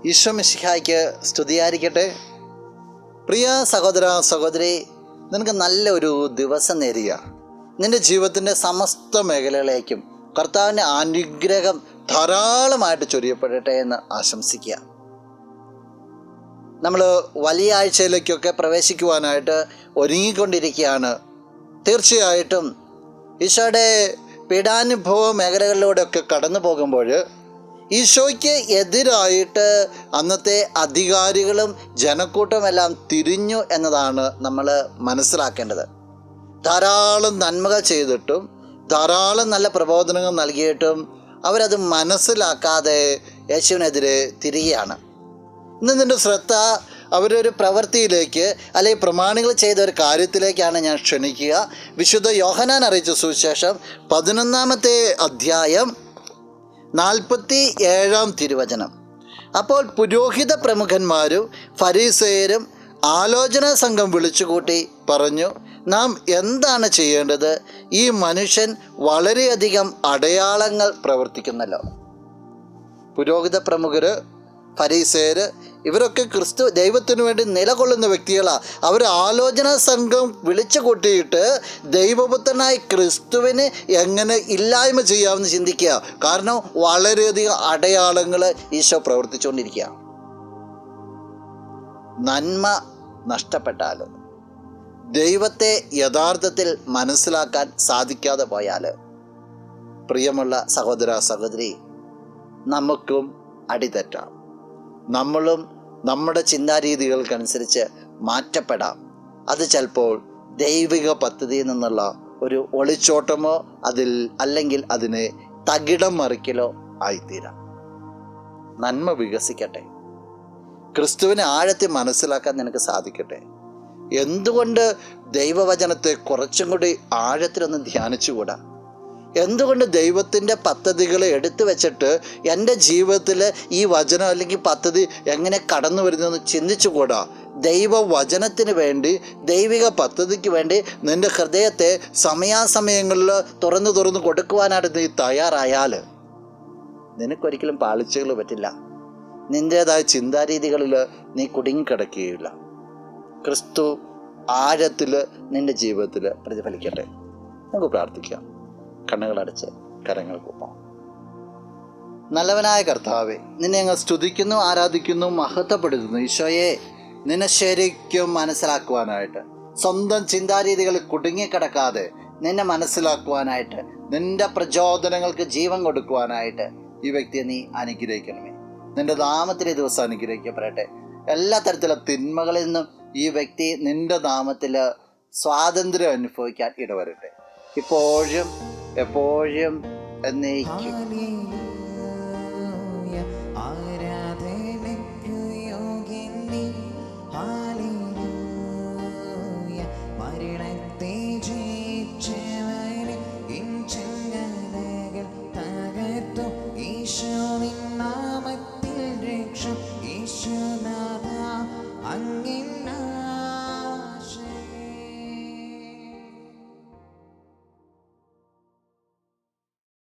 ഈശോ മിശിഹായ്ക്ക് സ്തുതിയായിരിക്കട്ടെ. പ്രിയ സഹോദര സഹോദരി, നിനക്ക് നല്ലൊരു ദിവസം നേരുക. നിൻ്റെ ജീവിതത്തിൻ്റെ സമസ്ത മേഖലകളിലേക്കും കർത്താവിൻ്റെ അനുഗ്രഹം ധാരാളമായിട്ട് ചൊരിയപ്പെടട്ടെ എന്ന് ആശംസിക്കുക. നമ്മൾ വലിയ ആഴ്ചയിലേക്കൊക്കെ പ്രവേശിക്കുവാനായിട്ട് ഒരുങ്ങിക്കൊണ്ടിരിക്കുകയാണ്. തീർച്ചയായിട്ടും ഈശോയുടെ പീഡാനുഭവ മേഖലകളിലൂടെയൊക്കെ കടന്നു പോകുമ്പോൾ ഈശോയ്ക്ക് എതിരായിട്ട് അന്നത്തെ അധികാരികളും ജനക്കൂട്ടമെല്ലാം തിരിഞ്ഞു എന്നതാണ് നമ്മൾ മനസ്സിലാക്കേണ്ടത്. ധാരാളം നന്മകൾ ചെയ്തിട്ടും ധാരാളം നല്ല പ്രബോധനങ്ങൾ നൽകിയിട്ടും അവരത് മനസ്സിലാക്കാതെ യേശുവിനെതിരെ തിരികെയാണ്. ഇന്ന് നിൻ്റെ ശ്രദ്ധ അവരൊരു പ്രവൃത്തിയിലേക്ക് അല്ലെങ്കിൽ പ്രമാണികൾ ചെയ്ത ഒരു കാര്യത്തിലേക്കാണ് ഞാൻ ക്ഷണിക്കുക. വിശുദ്ധ യോഹന്നാൻ അറിയിച്ച സുവിശേഷം 11-ാമത്തെ അധ്യായം 47-ാം തിരുവചനം. അപ്പോൾ പുരോഹിത പ്രമുഖന്മാരും ഫരീസയരും ആലോചനാ സംഘം വിളിച്ചുകൂട്ടി പറഞ്ഞു, നാം എന്താണ് ചെയ്യേണ്ടത്? ഈ മനുഷ്യൻ വളരെയധികം അടയാളങ്ങൾ പ്രവർത്തിക്കുന്നല്ലോ. പുരോഹിത പ്രമുഖർ, ഫരീസയർ, ഇവരൊക്കെ ക്രിസ്തു ദൈവത്തിനു വേണ്ടി നിലകൊള്ളുന്ന വ്യക്തികളാണ്. അവർ ആലോചനാ സംഘം വിളിച്ചു കൂട്ടിയിട്ട് ദൈവപുത്രനായ ക്രിസ്തുവിനെ എങ്ങനെ ഇല്ലായ്മ ചെയ്യാമെന്ന് ചിന്തിക്കുക. കാരണം വളരെയധികം അടയാളങ്ങൾ ഈശോ പ്രവർത്തിച്ചുകൊണ്ടിരിക്കുക. നന്മ നഷ്ടപ്പെട്ടാൽ, ദൈവത്തെ യഥാർത്ഥത്തിൽ മനസ്സിലാക്കാൻ സാധിക്കാതെ പോയാൽ, പ്രിയമുള്ള സഹോദര സഹോദരി, നമുക്കും അടിതെറ്റാം. നമ്മളും നമ്മുടെ ചിന്താരീതികൾക്കനുസരിച്ച് മാറ്റപ്പെടാം. അത് ചിലപ്പോൾ ദൈവിക പദ്ധതിയിൽ നിന്നുള്ള ഒരു ഒളിച്ചോട്ടമോ അല്ലെങ്കിൽ അതിന് തകിടം മറിക്കലോ ആയിത്തീരാം. നന്മ വികസിക്കട്ടെ. ക്രിസ്തുവിനെ ആഴത്തിൽ മനസ്സിലാക്കാൻ നിനക്ക് സാധിക്കട്ടെ. എന്തുകൊണ്ട് ദൈവവചനത്തെ കുറച്ചും കൂടി ആഴത്തിലൊന്ന് ധ്യാനിച്ചുകൂടാ? എന്തുകൊണ്ട് ദൈവത്തിൻ്റെ പദ്ധതികൾ എടുത്തു വെച്ചിട്ട് എൻ്റെ ജീവിതത്തിൽ ഈ വചനം അല്ലെങ്കിൽ പദ്ധതി എങ്ങനെ കടന്നു വരുന്നതെന്ന് ചിന്തിച്ചുകൂടാ? ദൈവവചനത്തിന് വേണ്ടി, ദൈവിക പദ്ധതിക്ക് വേണ്ടി നിൻ്റെ ഹൃദയത്തെ സമയാസമയങ്ങളിൽ തുറന്നു കൊടുക്കുവാനായിട്ട് നീ തയ്യാറായാൽ നിനക്കൊരിക്കലും പാളിച്ചകൾ പറ്റില്ല. നിൻ്റേതായ ചിന്താരീതികളിൽ നീ കുടുങ്ങിക്കിടക്കുകയില്ല. ക്രിസ്തു ആഴത്തിൽ നിൻ്റെ ജീവിതത്തിൽ പ്രതിഫലിക്കട്ടെ. നമുക്ക് പ്രാർത്ഥിക്കാം. കണ്ണുകളടച്ച് കരങ്ങൾ കൂപ്പാം. നല്ലവനായ കർത്താവേ, നിന്നെ ഞങ്ങൾ സ്തുതിക്കുന്നു, ആരാധിക്കുന്നു, മഹത്വപ്പെടുത്തുന്നു. ഈശോയെ, നിന്നെ ശരിക്കും മനസ്സിലാക്കുവാനായിട്ട്, സ്വന്തം ചിന്താരീതികളിൽ കുടുങ്ങിക്കിടക്കാതെ നിന്നെ മനസ്സിലാക്കുവാനായിട്ട്, നിന്റെ പ്രചോദനങ്ങൾക്ക് ജീവൻ കൊടുക്കുവാനായിട്ട് ഈ വ്യക്തിയെ നീ അനുഗ്രഹിക്കണമേ. നിന്റെ നാമത്തിലെ ദിവസം അനുഗ്രഹിക്കപ്പെടട്ടെ. എല്ലാ തരത്തിലുള്ള തിന്മകളിൽ നിന്നും ഈ വ്യക്തി നിന്റെ നാമത്തിൽ സ്വാതന്ത്ര്യം അനുഭവിക്കാൻ ഇടവരട്ടെ, ഇപ്പോഴും എപ്പോഴും എന്നേക്കും.